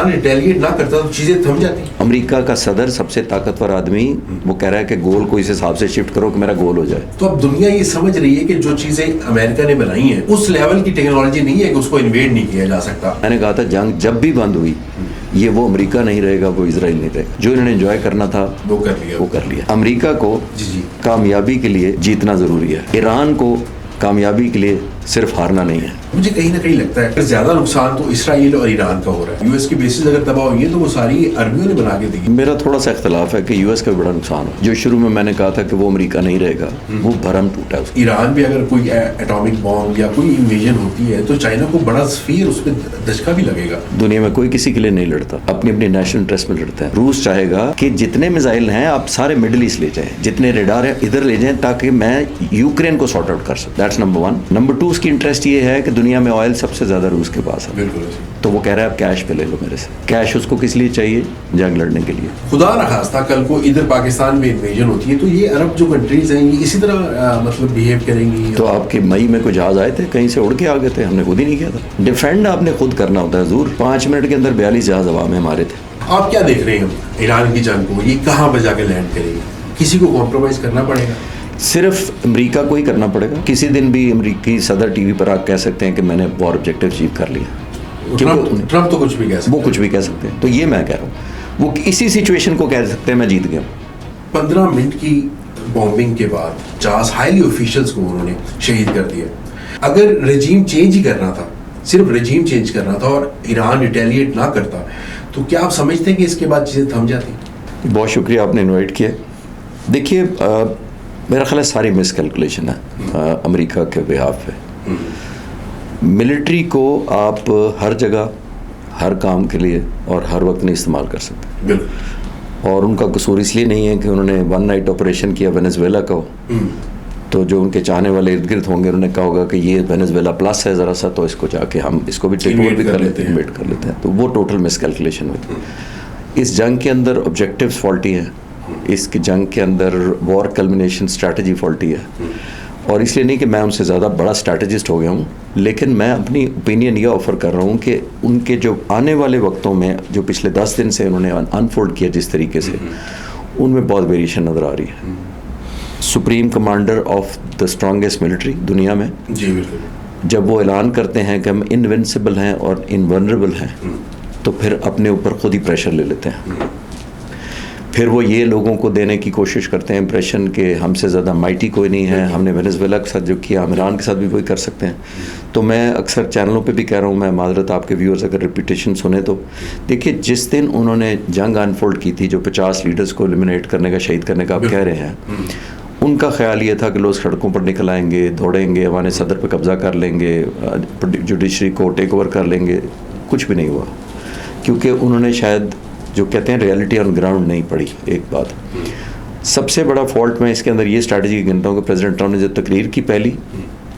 Iran retaliate نہ کرتا تو چیزیں تھم جاتی. امریکہ کا صدر سب سے طاقتور آدمی وہ کہہ رہا ہے کہ گول کو اس حساب سے شفٹ کرو کہ میرا گول ہو جائے. تو اب دنیا یہ سمجھ رہی ہے کہ جو چیزیں امریکہ نے بنائی ہیں اس لیول کی ٹیکنالوجی نہیں ہے کہ اس کو انویڈ نہیں کیا جا سکتا. میں نے کہا تھا جنگ جب بھی بند ہوئی یہ وہ امریکہ نہیں رہے گا, وہ اسرائیل نہیں رہے گا. جو انہوں نے انجوائے کرنا تھا وہ کر لیا. امریکہ کو کامیابی کے لیے جیتنا ضروری ہے, ایران کو کامیابی کے لیے صرف ہارنا نہیں ہے. مجھے کہیں نہ کہیں لگتا ہے کہ زیادہ نقصان تو اسرائیل اور ایران کا ہو رہا ہے. یو ایس کی بیسز اگر تباہ ہوئی ہے تو وہ ساری عربیوں نے بنا کے دی. میرا تھوڑا سا اختلاف ہے کہ یو ایس کا بھی بڑا نقصان ہو. جو شروع میں نے کہا تھا کہ وہ امریکہ نہیں رہے گا وہ بھرم ٹوٹا ہے. ایران بھی اگر کوئی ایٹامک بام یا کوئی انویژن ہوتی ہے تو چائنا کو بڑا فیر اس پہ دھچکا بھی لگے گا. دنیا میں کوئی کسی کے لیے نہیں لڑتا, اپنی اپنی نیشنل انٹرسٹ میں لڑتا ہے. روس چاہے گا کہ جتنے میزائل ہیں آپ سارے مڈل ایسٹ لے جائیں, جتنے ریڈار ہیں ادھر لے جائیں تاکہ میں یوکرین کو سارٹ آؤٹ کر سکوں. That's number 1. نمبر 2 اس کی انٹرسٹ یہ ہے کہ دنیا میں آئل سب سے زیادہ روس کے پاس ہے. بالکل. تو وہ کہہ رہا ہے آپ کیش پہ لے لو میرے سے. کیش اس کو کس لیے چاہیے؟ جنگ لڑنے کے لیے. خدا نخواستہ کل کو ادھر پاکستان میں انویژن ہوتی ہے تو یہ عرب جو کنٹریز ہیں یہ اسی طرح مطلب بیہیو کریں گی. تو آپ کے مئی میں کوئی جہاز آئے تھے کہیں سے اڑ کے آ گئے تھے, ہم نے خود ہی نہیں کیا تھا. ڈیفینڈ آپ نے خود کرنا ہوتا ہے حضور. 5 منٹ کے اندر 42 جہاز ہوا میں ہمارے تھے. آپ کیا دیکھ رہے ہیں ایران کی جنگ کو, یہ کہاں پہ جا کے لینڈ کرے گی؟ کسی کو کمپرومائز کرنا پڑے گا. صرف امریکہ کو ہی کرنا پڑے گا. کسی دن بھی امریکی صدر ٹی وی پر آ کہہ سکتے ہیں کہ میں نے وار آبجیکٹیو اچیو کر لیا. ٹرمپ تو کچھ بھی کہہ سکتے ہیں, وہ کچھ بھی کہہ سکتے ہیں. تو یہ میں کہہ رہا ہوں وہ اسی سچویشن کو کہہ سکتے ہیں میں جیت گیا. 15 منٹ کی بامبنگ کے بعد 50 ہائیلی آفیشلز کو انہوں نے شہید کر دیا. اگر رجیم چینج ہی کرنا تھا, صرف رجیم چینج کرنا تھا اور ایران ریٹیلیٹ نہ کرتا تو کیا آپ سمجھتے ہیں کہ اس کے بعد چیزیں تھم جاتی؟ بہت شکریہ آپ نے انوائٹ کیا. دیکھیے میرا خیال ہے ساری مس کیلکولیشن ہے امریکہ کے بہاف پہ. ملٹری کو آپ ہر جگہ ہر کام کے لیے اور ہر وقت نہیں استعمال کر سکتے. بالکل. اور ان کا قصور اس لیے نہیں ہے کہ انہوں نے 1 نائٹ آپریشن کیا وینزویلا کا ہو تو جو ان کے چاہنے والے ارد گرد ہوں گے انہوں نے کہا ہوگا کہ یہ وینزویلا پلس ہے ذرا سا, تو اس کو جا کے ہم اس کو بھی ٹیک اوور بھی کر لیتے ہیں, انویٹ کر لیتے ہیں. تو وہ ٹوٹل مس کیلکولیشن ہوئی. اس جنگ کے اندر آبجیکٹیوز فالٹی ہیں, اس کی جنگ کے اندر وار کلمنیشن اسٹریٹجی فالٹی ہے. اور اس لیے نہیں کہ میں ان سے زیادہ بڑا اسٹریٹجسٹ ہو گیا ہوں, لیکن میں اپنی اوپینین یہ آفر کر رہا ہوں کہ ان کے جو آنے والے وقتوں میں جو پچھلے 10 دن سے انہوں نے انفولڈ کیا جس طریقے سے, ان میں بہت ویریشن نظر آ رہی ہے. Supreme commander of the strongest military دنیا میں, جی بالکل, جب وہ اعلان کرتے ہیں کہ ہم انوینسیبل ہیں اور انولنریبل ہیں تو پھر اپنے اوپر خود ہی پریشر لے لیتے ہیں. پھر وہ یہ لوگوں کو دینے کی کوشش کرتے ہیں امپریشن کہ ہم سے زیادہ مائٹی کوئی نہیں ہے, ہم نے وینزویلا کے ساتھ جو کیا ہم ایران کے ساتھ بھی وہی کر سکتے ہیں. تو میں اکثر چینلوں پہ بھی کہہ رہا ہوں, میں معذرت آپ کے ویورز اگر ریپیٹیشن سنیں تو دیکھیے جس دن انہوں نے جنگ انفولڈ کی تھی جو 50 لیڈرز کو ایلیمنیٹ کرنے کا, شہید کرنے کا آپ کہہ رہے ہیں, ان کا خیال یہ تھا کہ لوگ سڑکوں پر نکل آئیں گے, دوڑیں گے, ہمارے صدر پہ قبضہ کر لیں گے, جوڈیشری کو ٹیک اوور کر لیں گے. کچھ بھی نہیں ہوا, کیونکہ انہوں نے شاید جو کہتے ہیں ریئلٹی آن گراؤنڈ نہیں پڑی. ایک بات سب سے بڑا فالٹ میں اس کے اندر یہ اسٹریٹجی گنتا ہوں کہ پریزیڈنٹ ٹرمپ نے جو تقریر کی پہلی,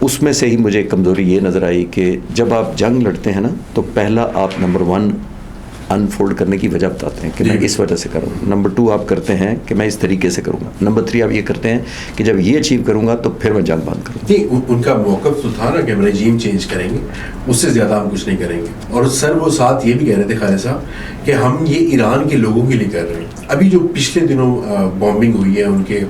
اس میں سے ہی مجھے ایک کمزوری یہ نظر آئی کہ جب آپ جنگ لڑتے ہیں نا تو پہلا آپ نمبر 1 انفولڈ کرنے کی وجہ بتاتے ہیں کہ میں اس وجہ سے کروں گا. نمبر 2 آپ کرتے ہیں کہ میں اس طریقے سے کروں گا. نمبر 3 آپ یہ کرتے ہیں کہ جب یہ اچیو کروں گا تو پھر میں جنگ بند کروں گا. جی ان کا موقف تو تھا نا کہ ہم رجیم چینج کریں گے, اس سے زیادہ ہم کچھ نہیں کریں گے. اور سر وہ ساتھ یہ بھی کہہ رہے تھے خالد صاحب کہ ہم یہ ایران کے لوگوں کے لیے کر رہے ہیں. ابھی جو پچھلے دنوں بامبنگ ہوئی ہے ان کے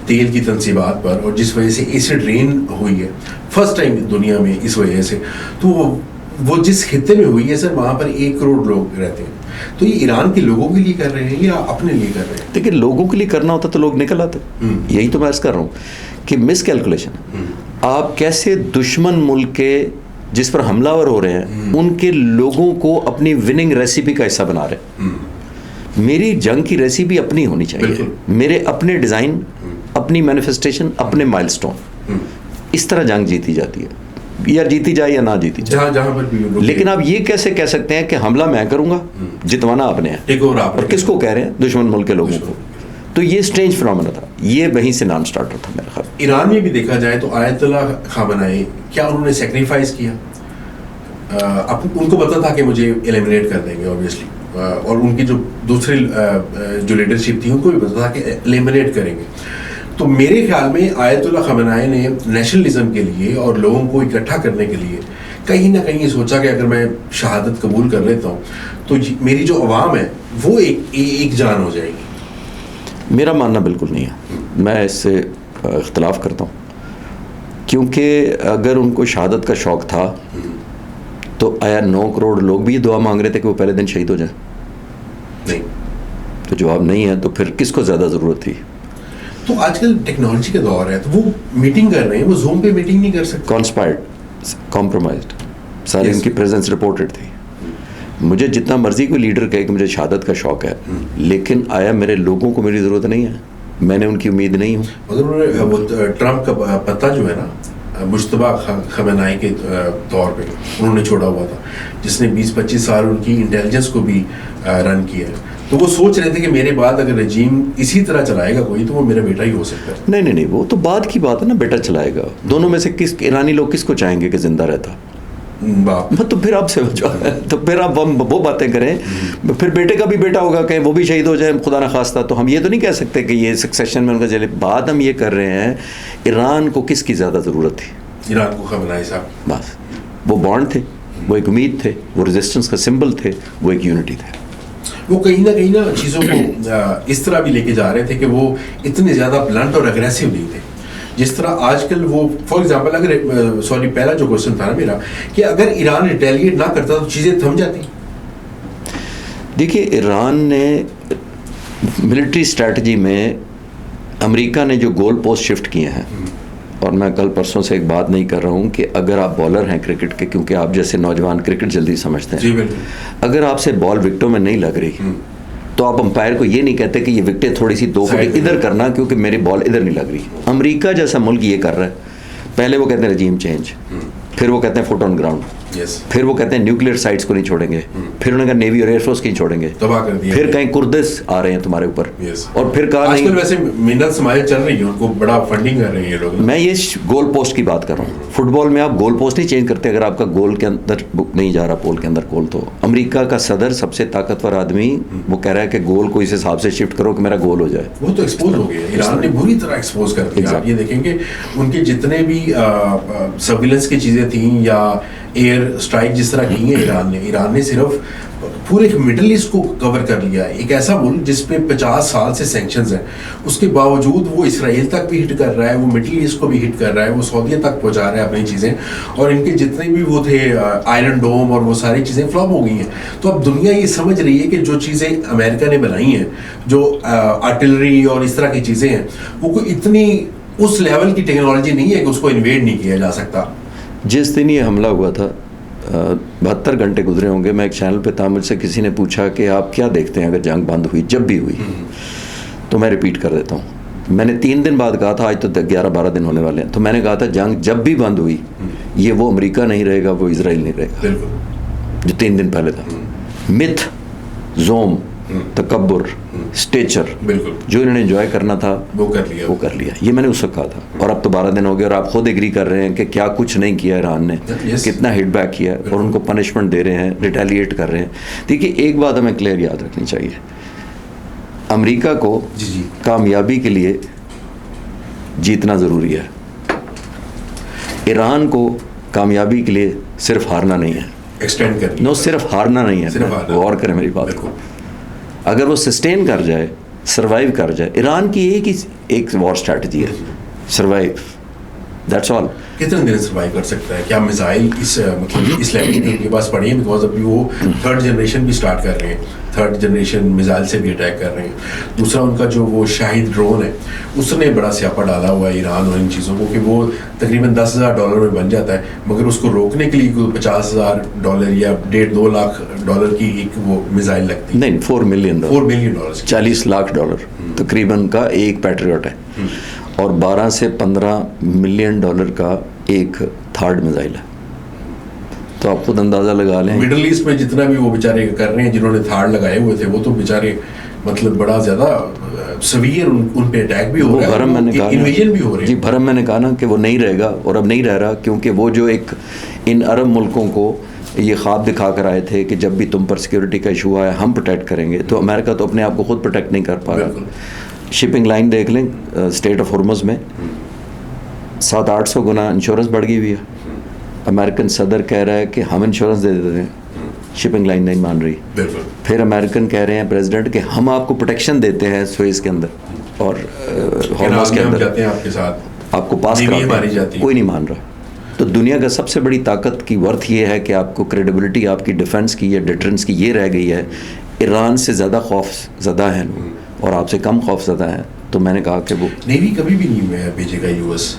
تیل کی تنصیبات پر اور جس وجہ سے ایسڈ رین ہوئی ہے فرسٹ ٹائم دنیا میں اس وجہ سے, تو وہ جس خطے میں ہوئی ہے سر وہاں پر 1 کروڑ لوگ رہتے ہیں. تو یہ ایران کے لوگوں کے لیے کر رہے ہیں یا اپنے لیے کر رہے ہیں؟ دیکھیں لوگوں کے لیے کرنا ہوتا تو لوگ نکل آتے. یہی تو میں عرض کر رہا ہوں کہ مس کیلکولیشن. آپ کیسے دشمن ملک کے جس پر حملہ ور ہو رہے ہیں ان کے لوگوں کو اپنی وننگ ریسیپی کا حصہ بنا رہے ہیں. میری جنگ کی ریسیپی اپنی ہونی چاہیے, میرے اپنے ڈیزائن, اپنی مینیفیسٹیشن, اپنے مائل سٹون. اس طرح جنگ جیتی جاتی ہے, یا جیتی جائے یا نہ جیتی جائے جہاں پر بھی. لیکن آپ یہ کیسے کہہ سکتے ہیں کہ حملہ میں کروں گا, جتوانا آپ نے ہے, اور کس کو کہہ رہے ہیں؟ دشمن ملک کے لوگوں کو. تو یہ اسٹرینج فنومینا تھا, یہ وہیں سے نام سٹارٹ ہوتا میرا خیال. ایران میں بھی دیکھا جائے تو آیت اللہ خامنائی کیا انہوں نے سیکریفائز کیا؟ ان کو پتا تھا کہ مجھے ایلیمنیٹ کر دیں گے اوبیسلی, اور ان کی جو دوسری جو لیڈرشپ تھی ان کو بھی پتا تھا کہ ایلیمنیٹ کریں گے. تو میرے خیال میں آیت اللہ خامنائی نے نیشنلزم کے لیے اور لوگوں کو اکٹھا کرنے کے لیے کہیں نہ کہیں یہ سوچا کہ اگر میں شہادت قبول کر لیتا ہوں تو میری جو عوام ہے وہ ایک جان ہو جائے گی؟ میرا ماننا بالکل نہیں ہے، میں اس سے اختلاف کرتا ہوں، کیونکہ اگر ان کو شہادت کا شوق تھا تو آیا 9 کروڑ لوگ بھی یہ دعا مانگ رہے تھے کہ وہ پہلے دن شہید ہو جائیں؟ نہیں، تو جواب نہیں ہے، تو پھر کس کو زیادہ ضرورت تھی؟ تو آج کل ٹیکنالوجی کا دور ہے، تو وہ میٹنگ کر رہے ہیں، وہ زوم پہ میٹنگ نہیں کر سکتے. کانسپائرڈ، کمپرومائزڈ، ساری ان کی پریزنس رپورٹڈ تھی. مجھے جتنا مرضی کوئی لیڈر کہے کہ مجھے شہادت کا شوق ہے، لیکن آیا میرے لوگوں کو میری ضرورت نہیں ہے؟ میں نے ان کی امید نہیں ہوں. مگر وہ ٹرمپ کا پتہ جو ہے نا مجتبیٰ خامنہئی کے طور پہ انہوں نے چھوڑا ہوا تھا، جس نے 20-25 سال ان کی انٹیلیجنس کو بھی رن کیا ہے، تو وہ سوچ رہے تھے کہ میرے بعد اگر رجیم اسی طرح چلائے گا کوئی تو وہ میرا بیٹا ہی ہو سکتا ہے. نہیں، وہ تو بعد کی بات ہے نا، بیٹا چلائے گا. دونوں میں سے کس ایرانی لوگ کس کو چاہیں گے کہ زندہ رہتا؟ تو پھر آپ سے تو پھر آپ وہ باتیں کریں، پھر بیٹے کا بھی بیٹا ہوگا کہ وہ بھی شہید ہو جائے خدا نخواستہ. تو ہم یہ تو نہیں کہہ سکتے کہ یہ سکسیشن میں ان کا چلے. بات ہم یہ کر رہے ہیں ایران کو کس کی زیادہ ضرورت تھی؟ ایران کو خامنہئی صاحب. بس وہ بانڈ تھے، وہ ایک امید تھے، وہ ریزسٹنس کا سمبل تھے، وہ ایک یونٹی تھے. وہ کہیں نہ کہیں نا چیزوں کو اس طرح بھی لے کے جا رہے تھے کہ وہ اتنے زیادہ بلنٹ اور اگریسو نہیں تھے جس طرح آج کل وہ. فار ایگزامپل اگر پہلا جو کوشچن تھا نا میرا کہ اگر ایران ریٹیلیٹ نہ کرتا تو چیزیں تھم جاتی. دیکھیے ایران نے ملٹری اسٹریٹجی میں امریکہ نے جو گول پوسٹ شفٹ کیے ہیں، اور میں کل پرسوں سے ایک بات نہیں کر رہا ہوں کہ اگر آپ بالر ہیں کرکٹ کے، کیونکہ آپ جیسے نوجوان کرکٹ جلدی سمجھتے ہیں، اگر آپ سے بال وکٹوں میں نہیں لگ رہی تو آپ امپائر کو یہ نہیں کہتے کہ یہ وکٹیں تھوڑی سی 2 فٹ ادھر کرنا کیونکہ میری بال ادھر نہیں لگ رہی. امریکہ جیسا ملک یہ کر رہا ہے، پہلے وہ کہتے ہیں رجیم چینج، پھر وہ کہتے ہیں فٹ آن گراؤنڈ، پھر وہ کہتے ہیں نیوکلیر سائٹس کو نہیں چھوڑیں گے، پھر انہوں نے کہا نیوی اور ایئر فورس کی نہیں چھوڑیں گے، پھر کہیں کردس آ رہے ہیں تمہارے اوپر، اور پھر کہا آج کل ویسے منت سماج چل رہی ہے، ان کو بڑا فنڈنگ کر رہے ہیں یہ لوگ. میں یہ گول پوسٹ کی بات کر رہا ہوں. فٹ بال میں آپ گول پوسٹ نہیں چینج کرتے اگر آپ کا گول کے اندر نہیں جا رہا، پول کے اندر گول. تو امریکہ کا صدر سب سے طاقتور آدمی وہ کہہ رہا ہے کہ گول کو اس حساب سے شفٹ کرو کہ میرا گول ہو جائے. وہ تو ایکسپوز ہو گیا، ایران نے بری طرح ایکسپوز کر دیا. آپ یہ دیکھیں کہ ان کے جتنے بھی سرویلنس کی چیزیں تھیں یا ایئر اسٹرائک جس طرح کی ہیں ایران نے صرف پورے مڈل ایسٹ کو کور کر لیا ہے. ایک ایسا ملک جس پہ 50 سال سے سینکشنز ہیں، اس کے باوجود وہ اسرائیل تک بھی ہٹ کر رہا ہے، وہ مڈل ایسٹ کو بھی ہٹ کر رہا ہے، وہ سعودیہ تک پہنچا رہا ہے اپنی چیزیں. اور ان کے جتنے بھی وہ تھے آئرن ڈوم اور وہ ساری چیزیں فلاپ ہو گئی ہیں. تو اب دنیا یہ سمجھ رہی ہے کہ جو چیزیں امریکہ نے بنائی ہیں، جو آرٹلری اور اس طرح کی چیزیں ہیں، وہ کوئی اتنی اس لیول کی ٹیکنالوجی نہیں ہے کہ اس کو انویڈ نہیں کیا جا سکتا. جس دن یہ حملہ ہوا تھا 72 گھنٹے گزرے ہوں گے، میں ایک چینل پہ تھا، مجھ سے کسی نے پوچھا کہ آپ کیا دیکھتے ہیں اگر جنگ بند ہوئی، جب بھی ہوئی، تو میں ریپیٹ کر دیتا ہوں. میں نے 3 دن بعد کہا تھا، آج تو 11-12 دن ہونے والے ہیں، تو میں نے کہا تھا جنگ جب بھی بند ہوئی یہ وہ امریکہ نہیں رہے گا، وہ اسرائیل نہیں رہے گا، جو 3 دن پہلے تھا. متھ، زوم، تکبر، اسٹیچر، جو انہوں نے انجوائے کرنا تھا وہ کر لیا. یہ میں نے اس وقت کہا تھا. اور اب تو 12 دن ہو گئے اور آپ خود ایگری کر رہے ہیں کہ کیا کچھ نہیں کیا ایران نے، کتنا ہٹ بیک کیا ہے، اور ان کو پنشمنٹ دے رہے ہیں، ریٹیلیٹ کر رہے ہیں. دیکھیے ایک بات ہمیں کلیئر یاد رکھنی چاہیے، امریکہ کو کامیابی کے لیے جیتنا ضروری ہے، ایران کو کامیابی کے لیے صرف ہارنا نہیں ہے. صرف ہارنا نہیں ہے، غور کریں میری بات کو. اگر وہ سسٹین کر جائے، سروائیو کر جائے، ایران کی ایک وار اسٹریٹجی ہے، سروائیو، دیٹس آل. کتنے دن سروائیو کر سکتا ہے؟ کیا میزائل اس لیول کے پاس پڑی ہیں؟ بیکاز ابھی وہ 3rd جنریشن بھی اسٹارٹ کر رہے ہیں، 3rd جنریشن میزائل سے بھی اٹیک کر رہے ہیں. دوسرا ان کا جو وہ شاہد ڈرون ہے، اس نے بڑا سیاپا ڈالا ہوا ہے ایران اور ان چیزوں کو کہ وہ تقریباً $10,000 میں بن جاتا ہے، مگر اس کو روکنے کے لیے کوئی $50,000 یا $1.5-2 لاکھ کی ایک وہ میزائل لگتی ہے. نہیں، $4 ملین، $40 لاکھ تقریباً کا ایک پیٹریوٹ ہے، اور $12 سے $15 ملین کا ایک تھرڈ میزائل ہے. تو آپ خود اندازہ لگا لیں مڈل ایسٹ میں جتنا بھی وہ بیچارے کر رہے ہیں، جنہوں نے تھارڈ لگائے ہوئے تھے، وہ تو بیچارے مطلب بڑا زیادہ سویئر ان پہ اٹیک بھی ہو رہا ہے، بھرم میں نے کہا انویژن بھی ہو رہی ہے. جی بھرم میں نے کہا نا کہ وہ نہیں رہے گا، اور اب نہیں رہ رہا، کیونکہ وہ جو ایک ان عرب ملکوں کو یہ خواب دکھا کر آئے تھے کہ جب بھی تم پر سیکورٹی کا ایشو آیا ہم پروٹیکٹ کریں گے، تو امریکہ تو اپنے آپ کو خود پروٹیکٹ نہیں کر پا رہا. شپنگ لائن دیکھ لیں اسٹیٹ آف ہرمز میں 700-800 گنا انشورنس بڑھ گئی ہوئی ہے. امریکن صدر کہہ رہا ہے کہ ہم انشورنس دے دیتے ہیں, شپنگ لائن نہیں مان رہی. پھر امریکن کہہ رہے ہیں پریزیڈنٹ کہ ہم آپ کو پروٹیکشن دیتے ہیں سوئز کے اندر اور ہارمز کے اندر, آپ کو پاس کراتے ہیں, کوئی نہیں مان رہا. تو دنیا کا سب سے بڑی طاقت کی ورتھ یہ ہے کہ آپ کو کریڈیبلٹی آپ کی ڈیفنس کی یا ڈیٹرنس کی یہ رہ گئی ہے. ایران سے زیادہ خوف زدہ ہیں اور آپ سے کم خوف زدہ ہیں. تو میں نے کہا کہ وہ نیوی کبھی بھی نہیں بھیجے گا یو ایس,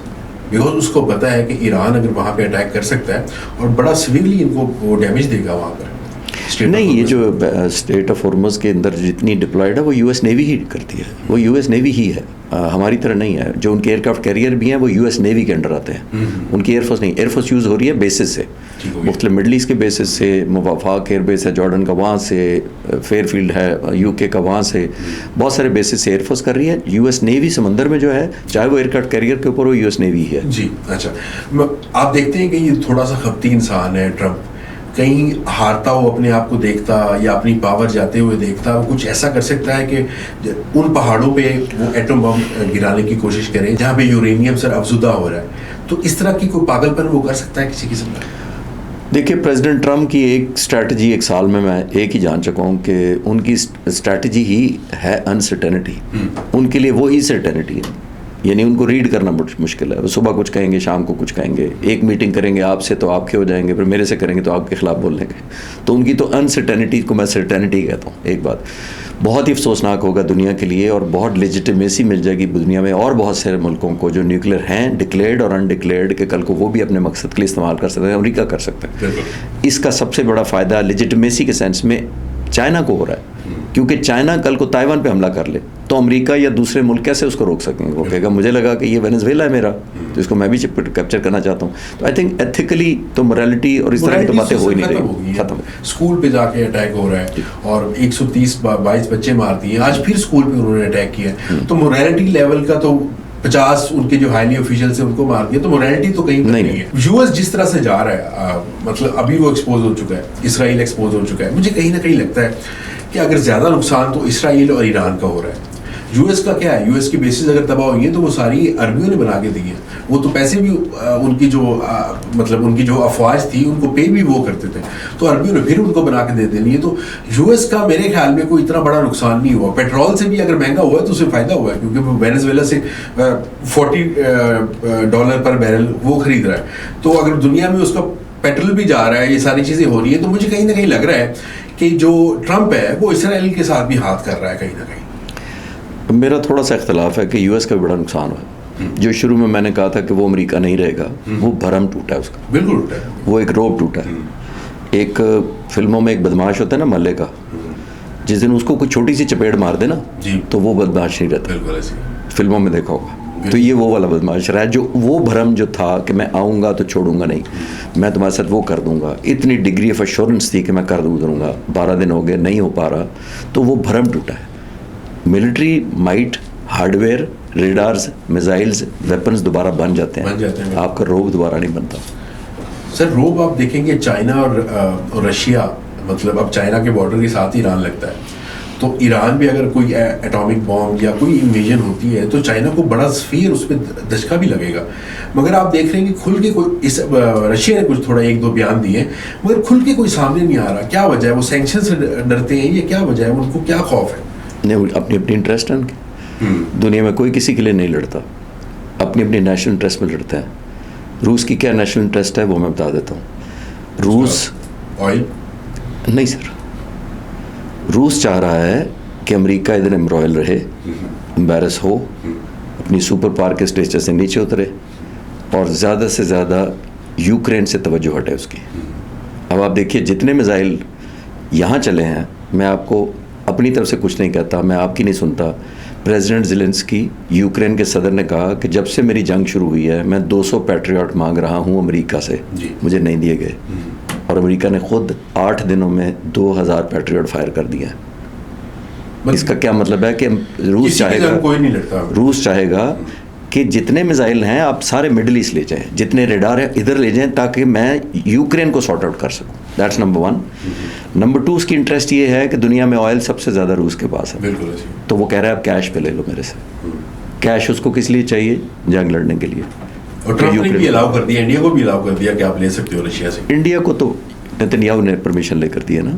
بیکاز اس کو پتہ ہے کہ ایران اگر وہاں پہ اٹیک کر سکتا ہے اور بڑا سیویرلی ان کو وہ ڈیمیج دے گا وہاں پر. نہیں, یہ جو اسٹیٹ آف ہارمز کے اندر جتنی ڈپلائڈ ہے وہ یو ایس نیوی ہی کرتی ہے, وہ یو ایس نیوی ہی ہے, ہماری طرح نہیں ہے. جو ان کے ایئر کرافٹ کیریئر بھی ہیں وہ یو ایس نیوی کے انڈر آتے ہیں, ان کی ایئر فورس نہیں. ایئر فورس یوز ہو رہی ہے بیسز سے, مختلف مڈل ایسٹ کے بیسز سے, وفاق ایئر بیس ہے جارڈن کا وہاں سے, فیئر فیلڈ ہے یو کے کا وہاں سے, بہت سارے بیسز سے ایئر فورس کر رہی ہے. یو ایس نیوی سمندر میں جو ہے چاہے وہ ایئر کرافٹ کیریئر کے اوپر وہ یو ایس نیوی ہے. جی اچھا, آپ دیکھتے ہیں کہ یہ تھوڑا سا خبتی انسان ہے ٹرمپ, کہیں ہارتا ہو اپنے آپ کو دیکھتا یا اپنی پاور جاتے ہوئے دیکھتا, وہ کچھ ایسا کر سکتا ہے کہ ان پہاڑوں پہ وہ ایٹم بم گرانے کی کوشش کریں جہاں پہ یورینیم سر افزودہ ہو رہا ہے, تو اس طرح کی کوئی پاگل پن وہ کر سکتا ہے کسی قسم کا؟ دیکھیے پریزیڈنٹ ٹرمپ کی ایک اسٹریٹجی ایک سال میں ایک ہی جان چکا ہوں کہ ان کی اسٹریٹجی ہی ہے انسرٹینٹی. ان کے لیے وہی سرٹینٹی ہے, یعنی ان کو ریڈ کرنا مشکل ہے. وہ صبح کچھ کہیں گے, شام کو کچھ کہیں گے, ایک میٹنگ کریں گے آپ سے تو آپ کے ہو جائیں گے, پھر میرے سے کریں گے تو آپ کے خلاف بول لیں گے. تو ان کی تو انسرٹینٹی کو میں سرٹینٹی کہتا ہوں. ایک بات بہت ہی افسوسناک ہوگا دنیا کے لیے, اور بہت لیجیٹیمیسی مل جائے گی دنیا میں اور بہت سارے ملکوں کو جو نیوکلیر ہیں ڈکلیئرڈ اور انڈکلیئرڈ, کہ کل کو وہ بھی اپنے مقصد کے لیے استعمال کر سکتے ہیں. امریکہ کر سکتا ہے. اس کا سب سے بڑا فائدہ لیجیٹیمیسی کے سینس میں چائنا کو ہو رہا ہے, کیونکہ چائنا کل کو تائیوان پہ حملہ کر لے تو امریکہ یا دوسرے ملک کیسے اس کو روک سکیں گے؟ وہ کہے گا مجھے لگا کہ یہ وینزویلا ہے میرا, تو اس کو میں بھی کیپچر کرنا چاہتا ہوں. تو آئی تھنک ایتھیکلی تو موریلٹی اور اس طرح کی تو باتیں ہو ہی نہیں رہی, ختم. اسکول پہ جا کے اٹیک ہو رہا ہے اور 130-22 بچے مار دیے, آج پھر اسکول پہ انہوں نے اٹیک کیا, تو موریلٹی لیول کا تو 50 ان کے جو ہائیلی آفیشلس ہیں ان کو مار دیا, تو موریلٹی تو کہیں نہیں ہے. یو ایس جس طرح سے جا رہا ہے, مطلب ابھی وہ ایکسپوز ہو چکا ہے, اسرائیل ایکسپوز ہو چکا ہے, مجھے کہیں نہ کہیں لگتا ہے کہ اگر زیادہ نقصان تو اسرائیل اور ایران کا ہو رہا ہے. یو ایس کا کیا ہے, یو ایس کی بیسز اگر تباہ ہوئی ہیں تو وہ ساری عربیوں نے بنا کے دی ہیں, وہ تو پیسے بھی ان کی جو مطلب ان کی جو افواج تھی ان کو پے بھی وہ کرتے تھے, تو عربیوں نے پھر ان کو بنا کے دے دینی ہے. تو یو ایس کا میرے خیال میں کوئی اتنا بڑا نقصان نہیں ہوا. پیٹرول سے بھی اگر مہنگا ہوا ہے تو اسے فائدہ ہوا ہے, کیونکہ وہ وینزویلا سے $40 پر بیرل وہ خرید رہا ہے. تو اگر دنیا میں اس کا پیٹرول بھی جا رہا ہے, یہ ساری چیزیں ہو رہی ہیں, تو مجھے کہیں نہ کہیں لگ رہا ہے کہ جو ٹرمپ ہے وہ اسرائیل کے ساتھ بھی ہاتھ کر رہا ہے کہیں نہ کہیں. میرا تھوڑا سا اختلاف ہے کہ یو ایس کا بھی بڑا نقصان ہوا. جو شروع میں نے کہا تھا کہ وہ امریکہ نہیں رہے گا, وہ بھرم ٹوٹا ہے اس کا, بالکل ٹوٹا ہے, وہ ایک روب ٹوٹا ہے. ایک فلموں میں ایک بدماش ہوتا ہے نا محلے کا, جس دن اس کو کوئی چھوٹی سی چپیڑ مار دے نا تو وہ بدماش نہیں رہتا, فلموں میں دیکھا ہوگا. تو یہ وہ والا بدماش رہا ہے, جو وہ بھرم جو تھا کہ میں آؤں گا تو چھوڑوں گا نہیں, میں تمہارے ساتھ وہ کر دوں گا, اتنی ڈگری آف ایشورنس تھی کہ میں کر دوں گا, 12 دن ہو گئے نہیں ہو پا رہا, تو وہ بھرم ٹوٹا ہے. Military might, hardware, radars, missiles, weapons دوبارہ بن جاتے ہیں, آپ کا روب دوبارہ نہیں بنتا. سر روب آپ دیکھیں گے چائنا اور رشیا, مطلب اب چائنا کے بارڈر کے ساتھ ایران لگتا ہے, تو ایران بھی اگر کوئی ایٹامک بام یا کوئی انویژن ہوتی ہے تو چائنا کو بڑا سفیر اس پہ دھچکا بھی لگے گا. مگر آپ دیکھ رہے ہیں کہ کھل کے کوئی اس رشیا نے کچھ تھوڑا 1-2 بیان دیے, مگر کھل کے کوئی سامنے نہیں آ رہا. کیا وجہ ہے؟ وہ سینکشن سے ڈرتے ہیں یا کیا وجہ ہے؟ ان کو کیا خوف ہے؟ نہیں, اپنی انٹرسٹ ہے ان کے. دنیا میں کوئی کسی کے لیے نہیں لڑتا, اپنی نیشنل انٹرسٹ میں لڑتا ہے. روس کی کیا نیشنل انٹرسٹ ہے وہ میں بتا دیتا ہوں. روس آئل نہیں سر, روس چاہ رہا ہے کہ امریکہ ادھر امبرائل رہے, امبیرس ہو, اپنی سپر پاور کے اسٹیچر سے نیچے اترے, اور زیادہ سے زیادہ یوکرین سے توجہ ہٹے اس کی. اب آپ دیکھیے جتنے میزائل یہاں چلے ہیں, میں آپ کو اپنی طرف سے کچھ نہیں کہتا, میں آپ کی نہیں سنتا. پریزیڈنٹ زیلنسکی یوکرین کے صدر نے کہا کہ جب سے میری جنگ شروع ہوئی ہے میں 200 پیٹریاٹ مانگ رہا ہوں امریکہ سے, مجھے نہیں دیے گئے, اور امریکہ نے خود 8 دنوں میں 2000 پیٹریاٹ فائر کر دیا. اس کا کیا مطلب ہے کہ روس چاہے گا کہ جتنے میزائل ہیں آپ سارے مڈل ایسٹ لے جائیں, جتنے ریڈار ہیں ادھر لے جائیں, تاکہ میں یوکرین کو سارٹ آؤٹ کر سکوں. That's number 1. نمبر 2 اس کی انٹرسٹ یہ ہے کہ دنیا میں آئل سب سے زیادہ روس کے پاس ہے, تو وہ کہہ رہا ہے آپ کیش پہ لے لو میرے سے. کیش اس کو کس لیے چاہیے؟ جنگ لڑنے کے لیے. اور ٹرمپ نے بھی الاؤ کر دیا, انڈیا کو بھی الاؤ کر دیا کہ آپ لے سکتے ہو رشیا سے. انڈیا کو تو نیتنیاہو نے پرمیشن لے کر دی ہے نا.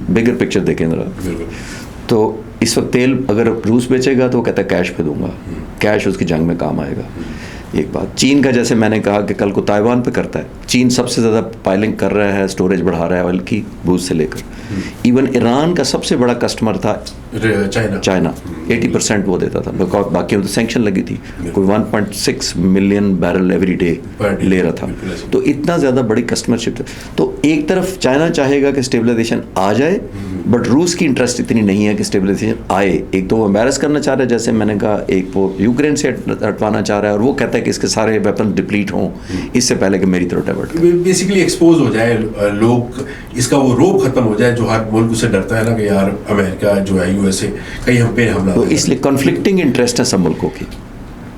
بگر پکچر دیکھیں ذرا. تو اس وقت تیل اگر روس بیچے گا تو وہ کہتا ہے کیش پہ دوں گا, کیش اس کی جنگ میں کام آئے گا. ایک بات چین کا, جیسے میں نے کہا کہ کل کو تائیوان پہ کرتا ہے, چین سب سے زیادہ پائلنگ کر رہا ہے, اسٹوریج بڑھا رہا ہے آئل کی روس سے لے کر. ایون ایران کا سب سے بڑا کسٹمر تھا چائنا, 80% وہ دیتا تھا, باقیوں تو سینکشن لگی تھی, کوئی 1.6 ملین بیرل ایوری ڈے لے رہا تھا. تو اتنا زیادہ بڑی کسٹمرشپ. تو ایک طرف چائنا چاہے گا کہ اسٹیبلائزیشن آ جائے, بٹ روس کی انٹرسٹ اتنی نہیں ہے کہ اسٹیبلائزیشن آئے. ایک تو وہ امبیرس کرنا چاہ رہا ہے, جیسے میں نے کہا, ایک وہ یوکرین سے ہٹوانا چاہ رہا ہے, اور وہ کہتا ہے کہ اس کے سارے ویپن ڈپلیٹ ہوں اس سے پہلے کہ میری طرف ڈائیورٹ کرے. بیسیکلی ایکسپوز ہو جائے, لوگ اس کا وہ روب ختم ہو جائے جو ہر ملک سے ڈرتا ہے نا کہ یار امریکہ جو ہے یو ایس اے کہیں ہم پہ حملہ. تو اس لیے کنفلکٹنگ انٹرسٹ ہے سب ملکوں کی.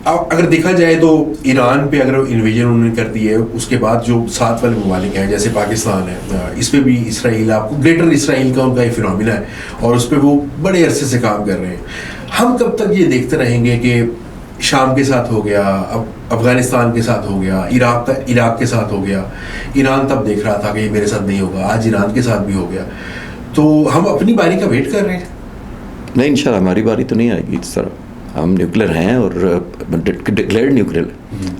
اگر دیکھا جائے تو ایران پہ اگر انویژن انہوں نے کر دی ہے, اس کے بعد جو ساتھ والے ممالک ہیں جیسے پاکستان ہے, اس پہ بھی اسرائیل, آپ کو گریٹر اسرائیل کا ان کا یہ فنومینا ہے, اور اس پہ وہ بڑے عرصے سے کام کر رہے ہیں. ہم کب تک یہ دیکھتے رہیں گے کہ شام کے ساتھ ہو گیا, اب افغانستان کے ساتھ ہو گیا, عراق کے ساتھ ہو گیا, ایران تب دیکھ رہا تھا کہ یہ میرے ساتھ نہیں ہوگا, آج ایران کے ساتھ بھی ہو گیا. تو ہم اپنی باری کا ویٹ کر رہے ہیں. نہیں, انشاءاللہ ہماری باری تو نہیں آئے گی اس طرح. ہم نیوکلیر ہیں اور ڈکلیئرڈ نیوکلیر,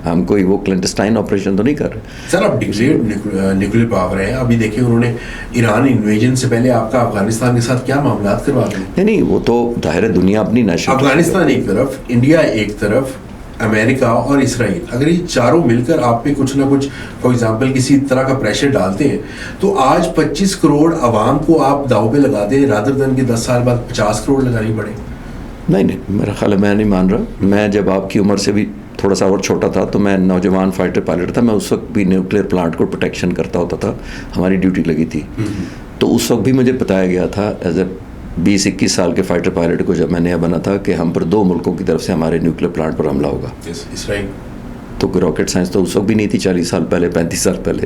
ہم کوئی وہ کلینڈسٹائن آپریشن تو نہیں کر رہے. سر آپ ڈکلیئرڈ نیوکلیر پاور ہیں, ابھی دیکھیں انہوں نے ایران انویژن سے پہلے آپ کا افغانستان کے ساتھ کیا معاملات کروا دیے. نہیں, وہ تو ظاہر ہے دنیا اپنی نیشنل, افغانستان ایک طرف, انڈیا ایک طرف, امریکہ اور اسرائیل, اگر یہ چاروں مل کر آپ پہ کچھ نہ کچھ فار ایگزامپل کسی طرح کا پریشر ڈالتے ہیں, تو آج 25 کروڑ عوام کو آپ داؤ پہ لگا دیں رادر دن کے 10 سال بعد 50 کروڑ لگانی پڑے. نہیں, میرا خیال ہے میں نہیں مان رہا. میں جب آپ کی عمر سے بھی تھوڑا سا اور چھوٹا تھا تو میں نوجوان فائٹر پائلٹ تھا, میں اس وقت بھی نیوکلیر پلانٹ کو پروٹیکشن کرتا ہوتا تھا, ہماری ڈیوٹی لگی تھی. تو اس وقت بھی مجھے بتایا گیا تھا ایز اے 20-21 سال کے فائٹر پائلٹ کو, جب میں نیا بنا تھا, کہ ہم پر 2 ملکوں کی طرف سے ہمارے نیوکلیر پلانٹ پر حملہ ہوگا. اسرائیل تو کوئی راکٹ سائنس تو اس وقت بھی نہیں تھی 40 سال پہلے, 35 سال پہلے.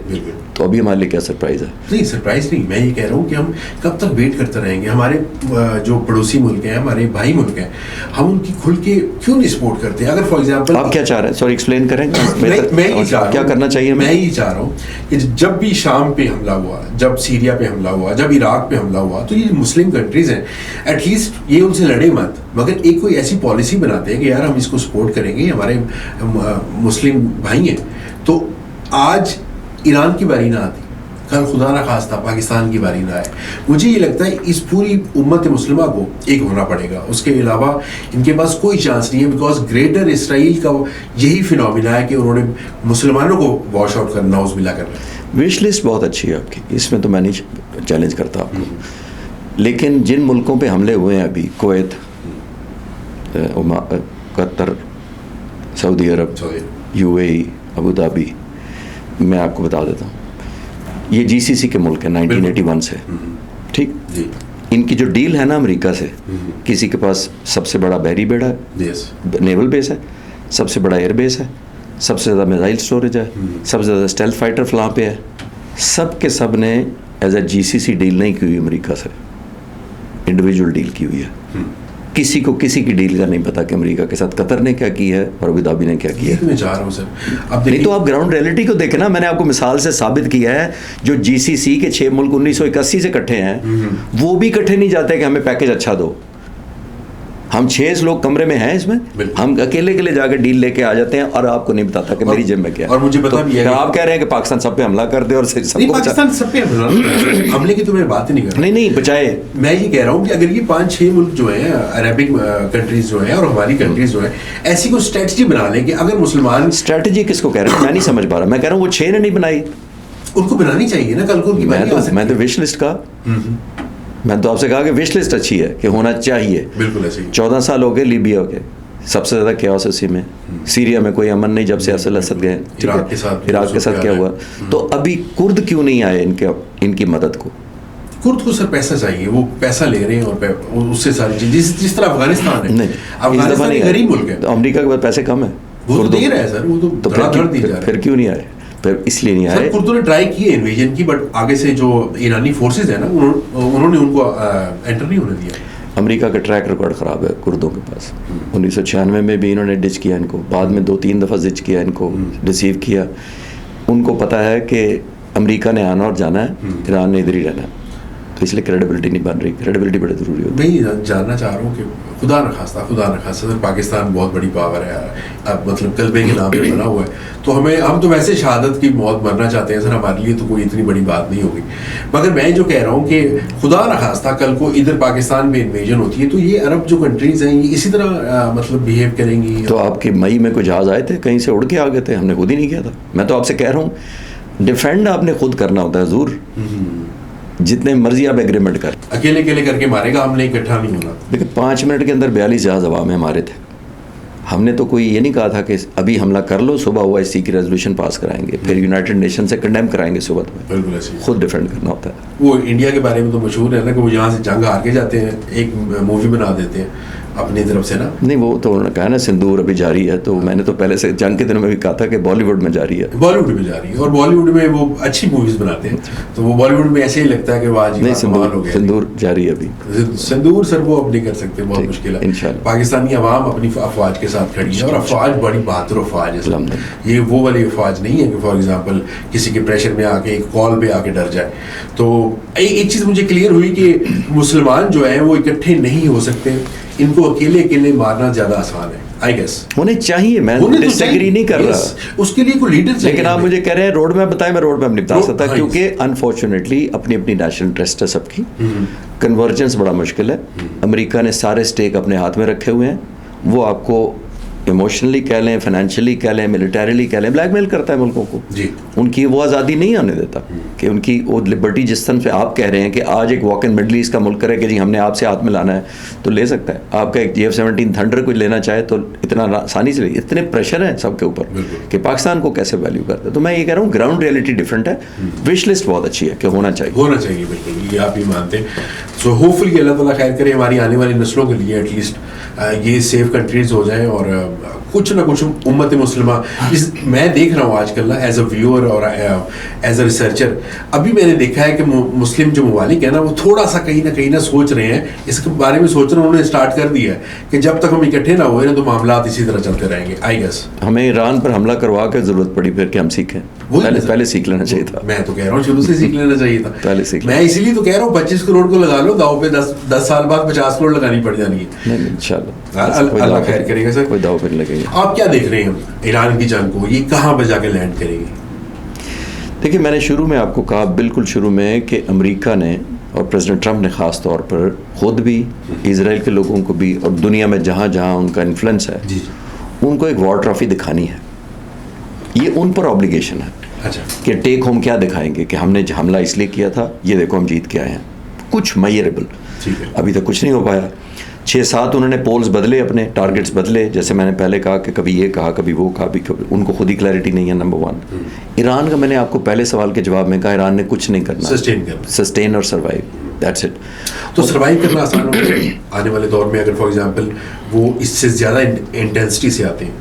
تو ابھی ہمارے لیے کیا سرپرائز ہے؟ نہیں, سرپرائز نہیں, میں یہ کہہ رہا ہوں کہ ہم کب تک ویٹ کرتے رہیں گے. ہمارے جو پڑوسی ملک ہیں, ہمارے بھائی ملک ہیں, ہم ان کی کھل کے کیوں نہیں سپورٹ کرتے. اگر فار ایگزامپل آپ کیا چاہ رہے ہیں, سوری ایکسپلین کریں میں کیا کرنا چاہیے. میں یہ چاہ رہا ہوں کہ جب بھی شام پہ حملہ ہوا, جب سیریا پہ حملہ ہوا, جب عراق پہ حملہ ہوا, تو یہ مسلم کنٹریز ہیں, ایٹ لیسٹ یہ ان سے لڑے مت, مگر ایک کوئی ایسی پالیسی بناتے ہیں کہ یار ہم اس کو سپورٹ کریں گے, ہمارے مسلم بھائی ہیں. تو آج ایران کی باری نہ آتی, کل خدا نہ خواستہ پاکستان کی باری نہ آئے. مجھے یہ لگتا ہے اس پوری امت مسلمہ کو ایک ہونا پڑے گا, اس کے علاوہ ان کے پاس کوئی چانس نہیں ہے. بیکاز گریٹر اسرائیل کا یہی فنومینا ہے کہ انہوں نے مسلمانوں کو واش آؤٹ کرنا, نعوذ باللہ کرنا. وش لسٹ بہت اچھی ہے آپ کی, اس میں تو میں نہیں چیلنج کرتا آپ کو. لیکن جن ملکوں پہ حملے ہوئے ہیں ابھی, کویت, قطر, سعودی عرب, UAE, ابو دھابی, میں آپ کو بتا دیتا ہوں, یہ GCC کے ملک ہیں 1981 سے. ٹھیک, ان کی جو ڈیل ہے نا امریکہ سے, کسی کے پاس سب سے بڑا بحری بیڑا ہے, نیول بیس ہے, سب سے بڑا ایئر بیس ہے, سب سے زیادہ میزائل سٹوریج ہے, سب سے زیادہ اسٹیلتھ فائٹر فلاں پہ ہے. سب کے سب نے ایز اے GCC ڈیل نہیں کی ہوئی امریکہ سے, انڈیویجول ڈیل کی ہوئی ہے. کسی کو کسی کی ڈیل کا نہیں پتا کہ امریکہ کے ساتھ قطر نے کیا کی ہے اور ابو دھابی نے کیا کیا ہے. میں چاہ رہا ہوں سر, نہیں تو آپ گراؤنڈ ریئلٹی کو دیکھیں نا. میں نے آپ کو مثال سے ثابت کیا ہے, جو GCC کے 6 ملک 1981 سے اکٹھے ہیں, وہ بھی اکٹھے نہیں جاتے کہ ہمیں پیکج اچھا دو. ہم 6 لوگ کمرے میں ہیں, اس میں ہم اکیلے کے لیے جا کے ڈیل لے کے آ جاتے ہیں, اور آپ کو نہیں بتاتا کہ میری جیب میں کیا. اور مجھے پتا بھی ہے آپ کہہ رہے ہیں کہ پاکستان سب پہ حملہ کر دے, اور سب کو پاکستان سب پہ حملے کی تو میں بات ہی نہیں کر رہا. نہیں بچائے. میں یہ کہہ رہا ہوں کہ اگر یہ 5-6 ملک جو ہیں, عربک کنٹریز جو ہیں اور ہماری کنٹریز جو ہیں, ایسی کوئی اسٹریٹجی بنا لیں کہ اگر مسلمان. اسٹریٹجی کس کو کہہ رہے ہیں, میں نہیں سمجھ پا رہا. میں کہہ رہا ہوں وہ 6 نے نہیں بنائی, ان کو بنانی چاہیے نا. کل کو ان کی میں تو وش لسٹ کا, میں تو آپ سے کہا کہ وش لسٹ اچھی ہے کہ ہونا چاہیے. بالکل ایسے ہی. 14 سال ہو گئے لیبیا کے, سب سے زیادہ کیاس اسی میں. سیریا میں کوئی امن نہیں جب سے اسد گئے. عراق کے ساتھ کیا ہوا. تو ابھی کرد کیوں نہیں آئے ان کی مدد کو؟ کرد کو سر پیسہ چاہیے, وہ پیسہ لے رہے ہیں, اور اس سے ساری چیز جس طرح افغانستان ہے. نہیں, افغانستان ایک غریب ملک ہے. امریکہ کے پاس پیسے کم ہیں, وہ تو دے رہا ہے سر, وہ تو پھر کیوں نہیں آئے؟ پھر اس لیے نہیں آئے. کردوں نے ٹرائی کی ہے انویژن کی, بٹ آگے سے جو ایرانی فورسز ہیں نا, انہوں نے ان کو انٹر نہیں ہونے دیا. امریکہ کا ٹریک ریکارڈ خراب ہے کردوں کے پاس. 1996 میں بھی انہوں نے ڈچ کیا ان کو, بعد میں 2-3 دفعہ ڈچ کیا ان کو, ریسیو کیا. ان کو پتہ ہے کہ امریکہ نے آنا اور جانا ہے, ایران نے ادھر ہی رہنا ہے, تو اس لیے کریڈیبلٹی نہیں بن رہی. کریڈیبلٹی بڑی ضروری ہوتی ہے. میں جاننا چاہ رہا ہوں کہ خدا نخواستہ پاکستان بہت بڑی پاور ہے, اب مطلب کلبے کے نام پہ بنا ہوا ہے, تو ہم تو ویسے شہادت کی موت مرنا چاہتے ہیں سر, ہمارے لیے تو کوئی اتنی بڑی بات نہیں ہوگی. مگر میں جو کہہ رہا ہوں کہ خدا نخواستہ کل کو ادھر پاکستان میں انویژن ہوتی ہے تو یہ عرب جو کنٹریز ہیں یہ اسی طرح مطلب بیہیو کریں گی. تو آپ کے مئی میں کوئی جہاز آئے تھے کہیں سے اڑ کے آ گئے تھے, ہم نے خود ہی نہیں کیا تھا. میں تو آپ سے کہہ رہا ہوں ڈیفینڈ آپ نے خود کرنا ہوتا ہے حضور. جتنے مرضی آپ ایگریمنٹ کر, اکیلے کر کے مارے گا, ہم نے اکٹھا نہیں ہونا. لیکن 5 منٹ کے اندر 42 جہاز ہوا میں ہمارے تھے. ہم نے تو کوئی یہ نہیں کہا تھا کہ ابھی حملہ کر لو, صبح OIC کی ریزولوشن پاس کرائیں گے, پھر یونائٹڈ نیشن سے کنڈیم کرائیں گے صبح تک. بالکل ایسے خود ڈیفینڈ کرنا ہوتا ہے. وہ انڈیا کے بارے میں تو مشہور ہے نا کہ وہ یہاں سے جنگ ہار کے جاتے ہیں, ایک مووی بنا دیتے ہیں اپنی طرف سے نا. نہیں وہ تو انہوں نے کہا نا سندور ابھی جاری ہے, تو میں نے تو پہلے سے جنگ کے دنوں میں بھی کہا تھا کہ بالی ووڈ میں جاری ہے. بالی ووڈ میں جاری ہے, اور بالی ووڈ میں وہ اچھی موویز بناتے ہیں, تو وہ بالی ووڈ میں ایسے ہی لگتا ہے کہ واہ جی نہیں کمال ہو گیا. سندور جاری ہے ابھی. سندور سر وہ اب نہیں کر سکتے, بہت مشکل ہے. انشاءاللہ پاکستانی عوام اپنی افواج کے ساتھ کھڑی ہے, اور افواج بڑی بہادر افواج ہے. یہ وہ والی افواج نہیں ہے کہ فار ایگزامپل کسی کے پریشر میں آ کے ایک کال پہ آ کے ڈر جائے. تو ایک چیز مجھے کلیئر ہوئی کہ مسلمان جو ہیں وہ اکٹھے نہیں ہو سکتے, ان کو اکیلے مارنا زیادہ آسان ہے. آئی گیس ہونے چاہیے, میں ڈس ایگری نہیں کر رہا, اس کے لیے کوئی لیڈر چاہیے. لیکن آپ مجھے کہہ رہے ہیں روڈ میپ بتائیں, میں روڈ میپ نہیں بتا سکتا کیونکہ انفارچونیٹلی اپنی نیشنل انٹرسٹ ہے سب کی. کنورجنس بڑا مشکل ہے. امریکہ نے سارے اسٹیک اپنے ہاتھ میں رکھے ہوئے ہیں. وہ آپ کو ایموشنلی کہہ لیں, فائنینشلی کہہ لیں, ملیٹریلی کہہ لیں, بلیک میل کرتا ہے ملکوں کو. جی ان کی وہ آزادی نہیں آنے دیتا کہ ان کی وہ لبرٹی جس طرح سے آپ کہہ رہے ہیں کہ آج ایک واک ان مڈل ایسٹ کا ملک کرے کہ جی ہم نے آپ سے ہاتھ ملانا ہے تو لے سکتا ہے. آپ کا ایک F-17 تھنڈر کوئی لینا چاہے تو اتنا آسانی سے لے. اتنے پریشر ہیں سب کے اوپر کہ پاکستان کو کیسے ویلیو کرتا ہے. تو میں یہ کہہ رہا ہوں گراؤنڈ ریئلٹی ڈفرینٹ ہے. وش لسٹ بہت اچھی ہے کہ ہونا چاہیے. بالکل یہ آپ ہی مانتے ہیں. سو ہوپ فلی اللہ تعالیٰ خیر کرے ہماری آنے والی نسلوں کے لیے ایٹ لیسٹ یہ سیف کنٹریز ہو جائیں, اور کچھ نہ کچھ امت مسلمہ میں دیکھ رہا ہوں آج کل نا ایز اے ویور اور ایز اے ریسرچر. ابھی میں نے دیکھا ہے کہ مسلم جو ممالک ہیں نا وہ تھوڑا سا کہیں نہ سوچ رہے ہیں, اس کے بارے میں سوچنا انہوں نے اسٹارٹ کر دیا ہے کہ جب تک ہم اکٹھے نہ ہوئے نا تو معاملات اسی طرح چلتے رہیں گے. آئی گیس ہمیں ایران پر حملہ کروا کے ضرورت پڑی پھر کہ ہم سیکھیں. پہلے سیکھ لینا چاہیے تھا. میں تو کہہ رہا ہوں شروع سے سیکھ لینا چاہیے تھا. پہلے سیکھ, میں اسی لیے تو کہہ رہا ہوں 25 کروڑ کو لگا لو داؤ پہ, 10 سال بعد 50 کروڑ لگانی پڑ جانی ہے. انشاءاللہ اللہ خیر کرے گا. سر کوئی داؤ پہ لگے گا. آپ کیا دیکھ رہے ہیں ایران کی جنگ کو, یہ کہاں پہ جا کے لینڈ کرے گی؟ دیکھیے میں نے شروع میں آپ کو کہا بالکل شروع میں کہ امریکہ نے اور پریزیڈنٹ ٹرمپ نے خاص طور پر خود بھی, اسرائیل کے لوگوں کو بھی, اور دنیا میں جہاں جہاں ان کا انفلوئنس ہے ان کو ایک وار ٹرافی دکھانی ہے. یہ ان پر آبلیگیشن ہے کہ ٹیک ہوم کیا دکھائیں گے کہ ہم نے حملہ اس لیے کیا تھا, یہ دیکھو ہم جیت کے آئے ہیں. کچھ میئریبل ابھی تک کچھ نہیں ہو پایا. 6-7 انہوں نے پولز بدلے, اپنے ٹارگٹس بدلے, جیسے میں نے پہلے کہا کہ کبھی یہ کہا کبھی وہ کہا, ان کو خود ہی کلیئرٹی نہیں ہے. نمبر 1 ایران کا, میں نے آپ کو پہلے سوال کے جواب میں کہا ایران نے کچھ نہیں کرنا, سسٹین اور سروائیو, دیٹس اٹ. تو سروائیو کرنا آسان ہوگا آنے والے دور میں اگر فار ایگزامپل وہ اس سے زیادہ انٹینسٹی سے آتے ہیں.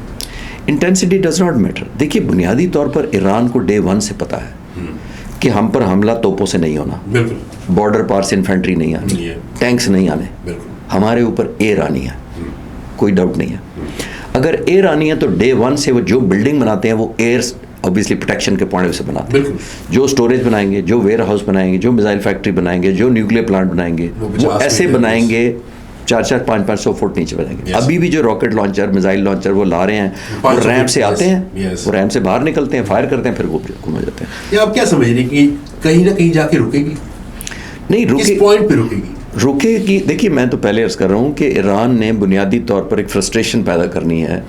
Intensity does not matter. دیکھیے بنیادی طور پر ایران کو Day 1 سے پتا ہے کہ ہم پر حملہ توپوں سے نہیں ہونا, بارڈر پار سے انفینٹری نہیں آنی, ٹینکس نہیں آنے, ہمارے اوپر ایئر آنی ہے, کوئی ڈاؤٹ نہیں ہے. اگر ایئر آنی ہے تو Day 1 سے وہ جو بلڈنگ بناتے ہیں وہ ایئر اوبیسلی پروٹیکشن کے پوائنٹ سے بناتے ہیں. جو سٹوریج بنائیں گے, جو ویئر ہاؤس بنائیں گے, جو میزائل فیکٹری بنائیں گے, جو نیوکلیئر پلانٹ بنائیں گے, وہ ایسے بنائیں گے 400-500 فٹ نیچے بنائیں گے. ابھی بھی جو راکٹ لانچر, میزائل لانچر وہ لا رہے ہیں, وہ ریمپ سے آتے ہیں, وہ ریمپ سے باہر نکلتے ہیں, فائر کرتے ہیں, پھر وہ گم ہو جاتے ہیں. یہ آپ کیا سمجھ رہے ہیں کہ کہیں نہ کہیں جا کے رکے گی؟ نہیں, کس پوائنٹ پہ رکے گی؟ رکے گی. دیکھیے میں تو پہلے عرض کر رہا ہوں کہ ایران نے بنیادی طور پر ایک فرسٹریشن پیدا کرنی ہے.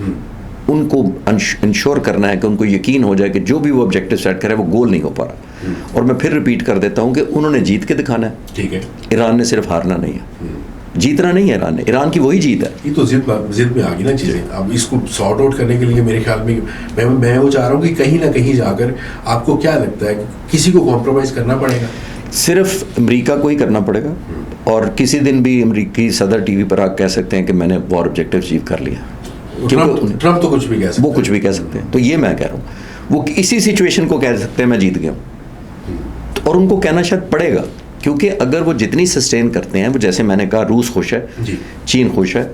ان کو انشور کرنا ہے کہ ان کو یقین ہو جائے کہ جو بھی وہ آبجیکٹیو سیٹ کرے وہ گول نہیں ہو پا رہا. اور میں پھر ریپیٹ کر دیتا ہوں کہ انہوں نے جیت کے دکھانا ہے. ٹھیک ہے, ایران نے صرف ہارنا نہیں ہے, جیتنا نہیں ہے. ایران نے, ایران کی وہی جیت ہے. یہ تو ضد میں آ گئی نا چیزیں. اب اس کو سارٹ آؤٹ کرنے کے لیے میرے خیال میں وہ چاہ رہا ہوں کہ کہیں نہ کہیں جا کر آپ کو کیا لگتا ہے کسی کو کمپرومائز کرنا پڑے گا؟ صرف امریکہ کو ہی کرنا پڑے گا. اور کسی دن بھی امریکی صدر ٹی وی پر آ کہہ سکتے ہیں کہ میں نے وار آبجیکٹیو اچیو کر لیا. ٹرمپ تو کچھ بھی کہہ سکتے ہیں, وہ کچھ بھی کہہ سکتے ہیں. تو یہ میں کہہ رہا ہوں وہ اسی سچویشن کو کہہ سکتے ہیں میں جیت گیا ہوں, اور ان کو کہنا شاید پڑے گا کیونکہ اگر وہ جتنی سسٹین کرتے ہیں, وہ جیسے میں نے کہا روس خوش ہے, چین خوش ہے,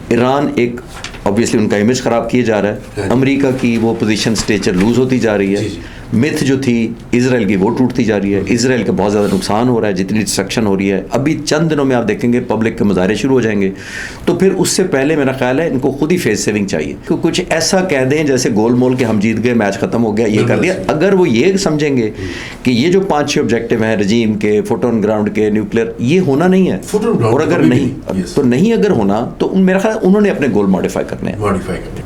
ایران ایک obviously ان کا امیج خراب کیا جا رہا ہے, امریکہ کی وہ پوزیشن اسٹیچر لوز ہوتی جا رہی ہے, متھ جو تھی اسرائیل کی وہ ٹوٹتی جا رہی ہے, اسرائیل کا بہت زیادہ نقصان ہو رہا ہے, جتنی ڈسٹرکشن ہو رہی ہے. ابھی چند دنوں میں آپ دیکھیں گے پبلک کے مظاہرے شروع ہو جائیں گے. تو پھر اس سے پہلے میرا خیال ہے ان کو خود ہی فیس سیونگ چاہیے, کہ کچھ ایسا کہہ دیں جیسے گول مول کے ہم جیت گئے, میچ ختم ہو گیا, یہ کر دیا. اگر وہ یہ سمجھیں گے کہ یہ جو 5-6 آبجیکٹیو ہیں رجیم کے, فٹ آن گراؤنڈ کے, نیوکلیر, یہ ہونا نہیں ہے, اور اگر نہیں تو نہیں, اگر ہونا تو میرا خیال انہوں نے اپنے گول ماڈیفائی کرنے ہیں.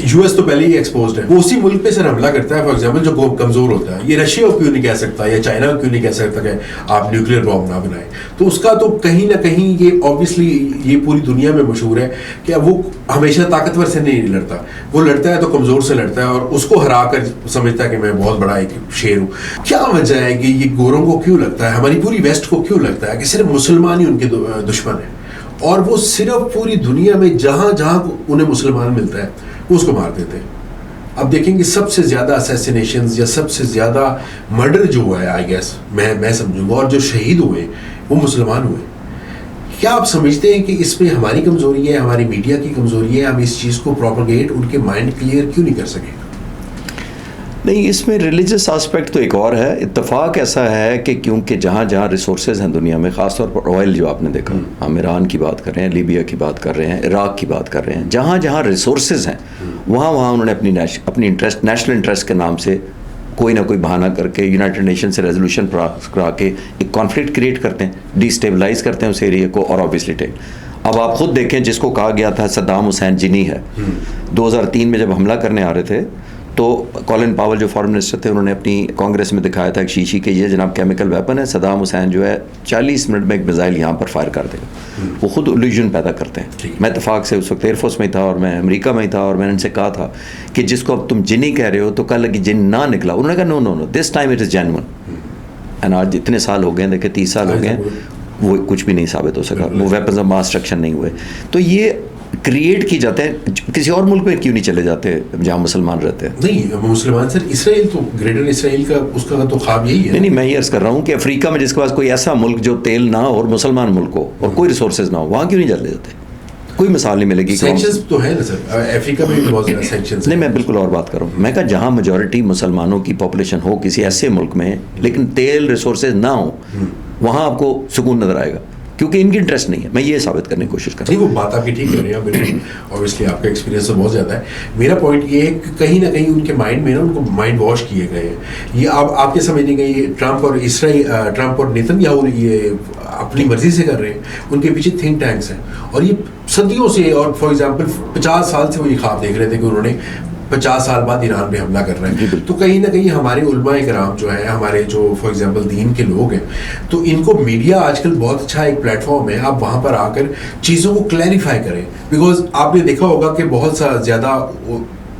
یو ایس تو پہلے ہی ایکسپوزڈ ہے, وہ اسی ملک پہ سر حملہ کرتا ہے فار ایگزامپل جو کمزور ہوتا ہے. یہ رشیا کیوں نہیں کہہ سکتا یا چائنا کیوں نہیں کہہ سکتا کہ آپ نیوکلیر بام نہ بنائیں؟ تو اس کا تو کہیں نہ کہیں یہ اوبیسلی یہ پوری دنیا میں مشہور ہے کہ وہ ہمیشہ طاقتور سے نہیں لڑتا, وہ لڑتا ہے تو کمزور سے لڑتا ہے, اور اس کو ہرا کر سمجھتا ہے کہ میں بہت بڑا ایک شیر ہوں. کیا وجہ ہے کہ یہ گوروں کو کیوں لگتا ہے, ہماری پوری ویسٹ کو کیوں لگتا ہے کہ صرف مسلمان ہی ان کے دشمن ہیں, اور وہ صرف پوری دنیا میں جہاں جہاں انہیں مسلمان ملتا ہے وہ اس کو مار دیتے ہیں؟ اب دیکھیں گے سب سے زیادہ اسیسینیشنز یا سب سے زیادہ مرڈر جو ہوا ہے, آئی گیس میں سمجھوں گا, اور جو شہید ہوئے وہ مسلمان ہوئے. کیا آپ سمجھتے ہیں کہ اس میں ہماری کمزوری ہے, ہماری میڈیا کی کمزوری ہے, ہم اس چیز کو پروپیگیٹ ان کے مائنڈ کلیئر کیوں نہیں کر سکے؟ نہیں, اس میں ریلیجس آسپیکٹ تو ایک اور ہے. اتفاق ایسا ہے کہ کیونکہ جہاں جہاں ریسورسز ہیں دنیا میں, خاص طور پر آئل جو آپ نے دیکھا, ہم ایران کی بات کر رہے ہیں, لیبیا کی بات کر رہے ہیں, عراق کی بات کر رہے ہیں, جہاں جہاں ریسورسز ہیں وہاں انہوں نے اپنی انٹرسٹ, نیشنل انٹرسٹ کے نام سے کوئی نہ کوئی بہانہ کر کے یونائٹڈ نیشن سے ریزولوشن کرا کے ایک کانفلکٹ کریٹ کرتے ہیں, ڈی اسٹیبلائز کرتے ہیں اس ایریے کو, اور آبویسلی اب آپ خود دیکھیں جس کو کہا گیا تھا صدام حسین جنی ہے, 2003 میں جب حملہ کرنے آ رہے تھے تو کولن پاول جو فارن منسٹر تھے, انہوں نے اپنی کانگریس میں دکھایا تھا ایک شیشی کہ یہ جناب کیمیکل ویپن ہے, صدام حسین جو ہے 40 منٹ میں ایک میزائل یہاں پر فائر کر دے گا. وہ خود الوژن پیدا کرتے ہیں. میں اتفاق سے اس وقت ایئر فورس میں تھا اور میں امریکہ میں تھا, اور میں نے ان سے کہا تھا کہ جس کو اب تم جنی کہہ رہے ہو تو کہا لگی جن نہ نکلا. انہوں نے کہا no this time it is genuine. And آج اتنے سال ہو گئے, دیکھیں 30 سال ہو گئے, وہ کچھ بھی نہیں ثابت ہو سکا, وہ ویپنز آف ماس ڈسٹرکشن نہیں ہوئے. تو یہ کریٹ کی جاتے ہیں, کسی اور ملک میں کیوں نہیں چلے جاتے جہاں مسلمان رہتے ہیں؟ نہیں, مسلمان سر, اسرائیل تو گریٹر اسرائیل کا اس کا تو خواب یہی ہے. نہیں, میں یہ عرض کر رہا ہوں کہ افریقہ میں جس کے پاس کوئی ایسا ملک جو تیل نہ ہو اور مسلمان ملک ہو اور کوئی ریسورسز نہ ہو, وہاں کیوں نہیں چلے جاتے؟ کوئی مثال نہیں ملے گی. سینکشنز تو ہے نا سر, افریقہ میں بھی بہت زیادہ سینکشنز. نہیں, میں بالکل اور بات کر رہا ہوں. میں کہا جہاں میجورٹی مسلمانوں کی پاپولیشن ہو کسی ایسے ملک میں, لیکن تیل ریسورسز نہ ہوں, وہاں آپ کو سکون نظر آئے گا, کیونکہ ان کی انٹرسٹ نہیں ہے. میں یہ ثابت کرنے کی کوشش کر رہا ہوں. نہیں, وہ بات آپ کی ٹھیک کر رہے ہیں بالکل, اوبیسلی آپ کا ایکسپیرینس تو بہت زیادہ ہے. میرا پوائنٹ یہ ہے کہ کہیں نہ کہیں ان کے مائنڈ میں نا ان کو مائنڈ واش کیے گئے ہیں. یہ آپ کے سمجھنے گئے یہ ٹرمپ اور نیتن یاہو یہ اپنی مرضی سے کر رہے ہیں, ان کے پیچھے تھنک ٹینکس ہیں, اور یہ صدیوں سے, اور فار ایگزامپل 50 سال سے وہ یہ خواب دیکھ رہے تھے کہ انہوں نے 50 سال بعد ایران پہ حملہ کر رہے ہیں. تو کہیں نہ کہیں ہمارے علماء کرام جو ہیں, ہمارے جو فار ایگزامپل دین کے لوگ ہیں, تو ان کو میڈیا آج کل بہت اچھا ایک پلیٹ فارم ہے, آپ وہاں پر آ کر چیزوں کو کلیریفائی کریں. بیکاز آپ نے دیکھا ہوگا کہ بہت سا زیادہ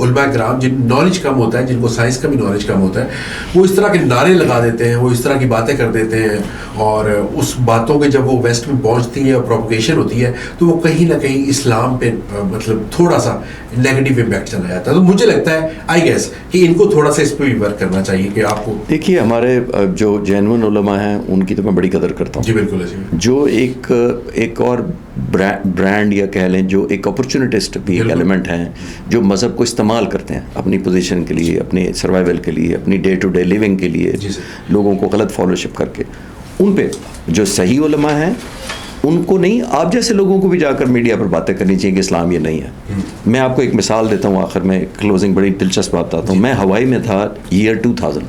علماء کرام جن نالج کم ہوتا ہے, جن کو سائنس کا بھی نالج کم ہوتا ہے, وہ اس طرح کے نعرے لگا دیتے ہیں, وہ اس طرح کی باتیں کر دیتے ہیں, اور اس باتوں کے جب وہ ویسٹ میں پہنچتی ہیں اور پروپیگیشن ہوتی ہے تو وہ کہیں نہ کہیں اسلام پہ مطلب تھوڑا سا نیگیٹو امپیکٹ چلا جاتا ہے. تو مجھے لگتا ہے آئی گیس کہ ان کو تھوڑا سا اس پہ بھی ورک کرنا چاہیے. کہ آپ کو دیکھیے, ہمارے جو جینون علماء ہیں ان کی تو میں بڑی قدر کرتا ہوں. جی بالکل. جو ایک اور برانڈ یا کہہ لیں جو ایک اپرچونٹسٹ بھی ایک ایلیمنٹ ہیں, جو مذہب کو استعمال کرتے ہیں اپنی پوزیشن کے لیے, اپنے سروائیول کے لیے, اپنی ڈے ٹو ڈے لیونگ کے لیے, لوگوں کو غلط فالوشپ کر کے, ان پہ جو صحیح علماء ہیں ان کو نہیں, آپ جیسے لوگوں کو بھی جا کر میڈیا پر باتیں کرنی چاہیے کہ اسلام یہ نہیں ہے. میں آپ کو ایک مثال دیتا ہوں آخر میں, کلوزنگ, بڑی دلچسپ بات بتاتا ہوں. میں ہوائی میں تھا ایئر 2000,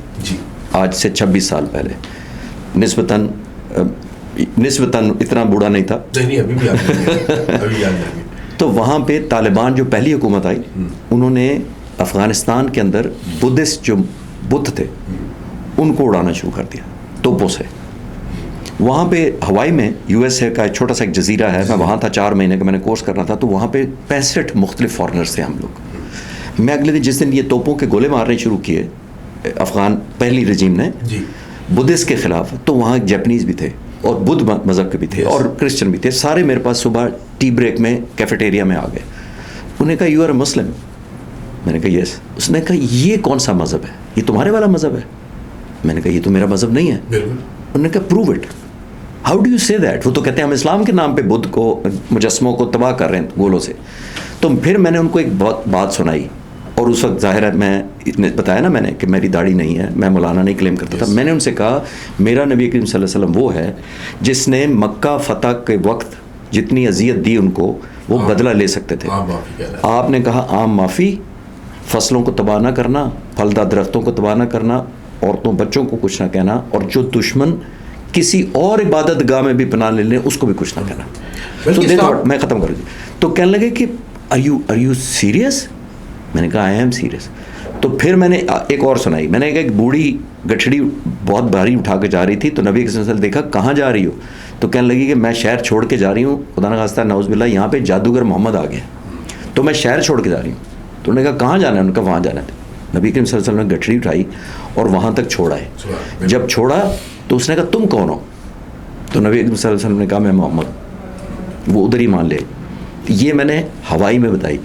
آج سے 26 سال پہلے. نسبتاً اتنا بوڑھا نہیں تھا. تو وہاں پہ طالبان جو پہلی حکومت آئی, انہوں نے افغانستان کے اندر بدھسٹ جو بت تھے ان کو اڑانا شروع کر دیا توپوں سے. وہاں پہ ہوائی میں یو ایس اے کا ایک چھوٹا سا ایک جزیرہ ہے, میں وہاں تھا 4 مہینے کا, میں نے کورس کرنا تھا. تو وہاں پہ 65 مختلف فارنرز تھے ہم لوگ. میں اگلے دن جس دن یہ توپوں کے گولے مارنے شروع کیے افغان پہلی رجیم نے بدھسٹ کے خلاف, تو وہاں جیپنیز بھی تھے اور بدھ مذہب کے بھی تھے اور کرسچن بھی تھے. سارے میرے پاس صبح ٹی بریک میں کیفیٹیریا میں آ گئے. انہوں نے کہا یو آر اے مسلم. میں نے کہا یس. اس نے کہا یہ کون سا مذہب ہے, یہ تمہارے والا مذہب ہے. میں نے کہا یہ تو میرا مذہب نہیں ہے. انہوں نے کہا prove it. How do you سے دیٹ؟ وہ تو کہتے ہیں ہم اسلام کے نام پہ بدھ کو مجسموں کو تباہ کر رہے ہیں گولوں سے. تو پھر میں نے ان کو ایک بہت بات سنائی, اور اس وقت ظاہر ہے میں بتایا نا میں نے کہ میری داڑھی نہیں ہے, میں مولانا نہیں کلیم کرتا تھا. میں نے ان سے کہا میرا نبی کریم صلی اللہ علیہ وسلم وہ ہے جس نے مکہ فتح کے وقت جتنی اذیت دی ان کو وہ بدلہ لے سکتے تھے. آپ نے کہا عام معافی, فصلوں کو تباہ نہ کرنا, پھلدار درختوں کو تباہ نہ کرنا, عورتوں بچوں کو کچھ نہ کہنا, اور جو دشمن کسی اور عبادت گاہ میں بھی پناہ لے لیں اس کو بھی کچھ نہ کہنا. میں ختم کر دوں. تو کہنے لگے کہ are you serious؟ میں نے کہا آئی ایم سیریس. تو پھر میں نے ایک اور سنائی. میں نے کہا ایک بوڑھی گٹھڑی بہت بھاری اٹھا کے جا رہی تھی, تو نبی صلی اللہ علیہ وسلم دیکھا کہاں جا رہی ہو, تو کہنے لگی کہ میں شہر چھوڑ کے جا رہی ہوں, خدا نخواستہ نعوذ باللہ یہاں پہ جادوگر محمد آ گیا, تو میں شہر چھوڑ کے جا رہی ہوں. تو انہوں نے کہا کہاں جانا ہے؟ ان کا وہاں جانا تھا. نبی کریم صلی اللہ علیہ وسلم نے گٹھڑی اٹھائی اور وہاں تک چھوڑا ہے. جب چھوڑا تو اس نے کہا تم کون ہو؟ تو نبی کریم صلی اللہ علیہ وسلم نے کہا میں محمد. وہ ادھر ہی مان لے. یہ میں نے ہوائی میں بتائی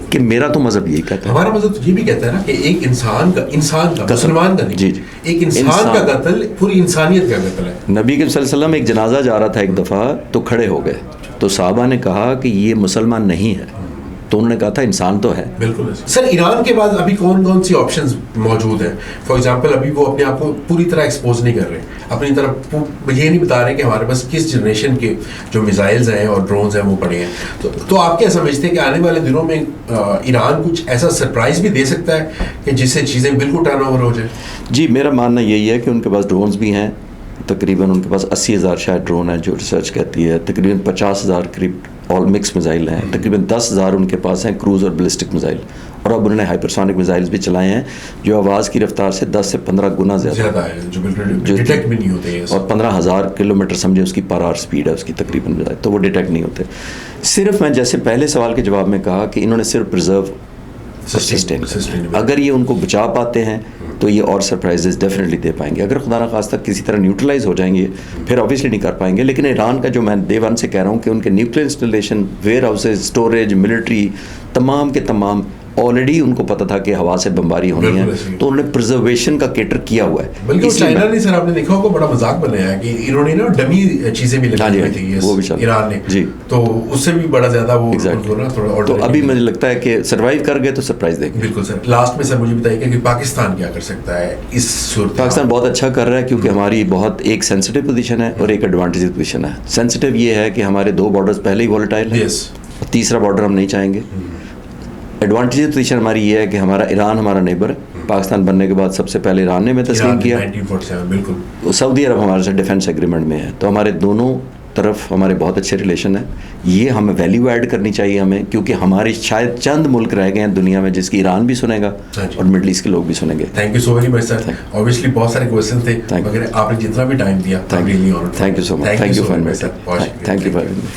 کہ میرا تو مذہب یہی کہتا ہے. ہمارا مذہب یہ بھی کہتا ہے نا کہ ایک انسان کا مسلمان کا نہیں, جی ایک انسان کا قتل پوری انسانیت کا قتل ہے. نبی کریم صلی اللہ علیہ وسلم ایک جنازہ جا رہا تھا ایک دفعہ, تو کھڑے ہو گئے, تو صحابہ نے کہا کہ یہ مسلمان نہیں ہے, تو انہوں نے کہا تھا انسان تو ہے. بالکل سر. ایران کے بعد ابھی کون کون سی آپشنز موجود ہیں؟ فار ایگزامپل ابھی وہ اپنے آپ کو پوری طرح ایکسپوز نہیں کر رہے, اپنی طرف یہ نہیں بتا رہے کہ ہمارے پاس کس جنریشن کے جو میزائلز ہیں اور ڈرونز ہیں وہ پڑے ہیں. تو آپ کیا سمجھتے ہیں کہ آنے والے دنوں میں ایران کچھ ایسا سرپرائز بھی دے سکتا ہے کہ جس سے چیزیں بالکل ٹرن اوور ہو جائیں؟ جی میرا ماننا یہی ہے کہ ان کے پاس ڈرونز بھی ہیں, تقریباً ان کے پاس 80,000 شاید ڈرون ہے جو ریسرچ کہتی ہے, تقریباً 50,000 قریب آل مکس میزائل ہیں, تقریباً 10,000 ان کے پاس ہیں کروز اور بلسٹک میزائل, اور اب انہوں نے ہائپرسونک میزائلز بھی چلائے ہیں جو آواز کی رفتار سے 10 سے 15 گنا زیادہ ہے, جو ڈیٹیکٹ بھی نہیں ہوتے, اور 15,000 کلومیٹر سمجھے اس کی پر آور سپیڈ ہے اس کی تقریباً, تو وہ ڈیٹیکٹ نہیں ہوتے. صرف میں جیسے پہلے سوال کے جواب میں کہا کہ انہوں نے صرف پرزرو سسٹین, اگر یہ ان کو بچا پاتے ہیں تو یہ اور سرپرائزز ڈیفینیٹلی دے پائیں گے. اگر خدا نخواستہ کسی طرح نیوٹرلائز ہو جائیں گے پھر آبویسلی نہیں کر پائیں گے. لیکن ایران کا جو میں ڈے ون سے کہہ رہا ہوں کہ ان کے nuclear installation, where houses, storage, military, تمام کے تمام آلریڈی ان کو پتا تھا کہ ہوا سے بمباری ہونی ہے, تو انہوں نے پرزرویشن کا کیٹر کیا ہوا ہے. بلکہ چائنا نے, سر آپ نے دیکھا ہوگا, بڑا مذاق بنایا ہے کہ انہوں نے نا ڈمی چیزیں بھی لگائی ہوئی تھی وہ بھی ایران نے, جی, تو اس سے بھی بڑا زیادہ وہ تھوڑا. تو ابھی مجھے لگتا ہے کہ سروائیو کر گئے تو سرپرائز دیں گے. بالکل سر. لاسٹ میں سر مجھے بتائیے کہ پاکستان کیا کر سکتا ہے اس صورت؟ پاکستان بہت اچھا کر رہا ہے کیونکہ ہماری بہت ایک سینسٹیو پوزیشن ہے اور ایک ایڈوانٹیج پوزیشن ہے. سینسٹیو یہ ہے کہ ہمارے 2 بارڈرز پہلے ہی وولٹائل ہیں, اور تیسرا بارڈر ہم نہیں چاہیں گے. ایڈوانٹیج پوزیشن ہماری یہ ہے کہ ہمارا ایران ہمارا نیبر ہے, پاکستان بننے کے بعد سب سے پہلے ایران نے ہمیں تسلیم کیا, 1947 بالکل. سعودی عرب ہمارے ساتھ ڈیفینس ایگریمنٹ میں ہے, تو ہمارے دونوں طرف ہمارے بہت اچھے ریلیشن ہیں. یہ ہمیں ویلیو ایڈ کرنی چاہیے ہمیں, کیونکہ ہمارے شاید چند ملک رہ گئے ہیں دنیا میں جس کی ایران بھی سنے گا اور مڈل ایسٹ کے لوگ بھی سنیں گے. Thank you so very much sir. Obviously بہت سارے کوشچن تھے مگر آپ نے جتنا بھی ٹائم دیا, thank you so much. Thank you for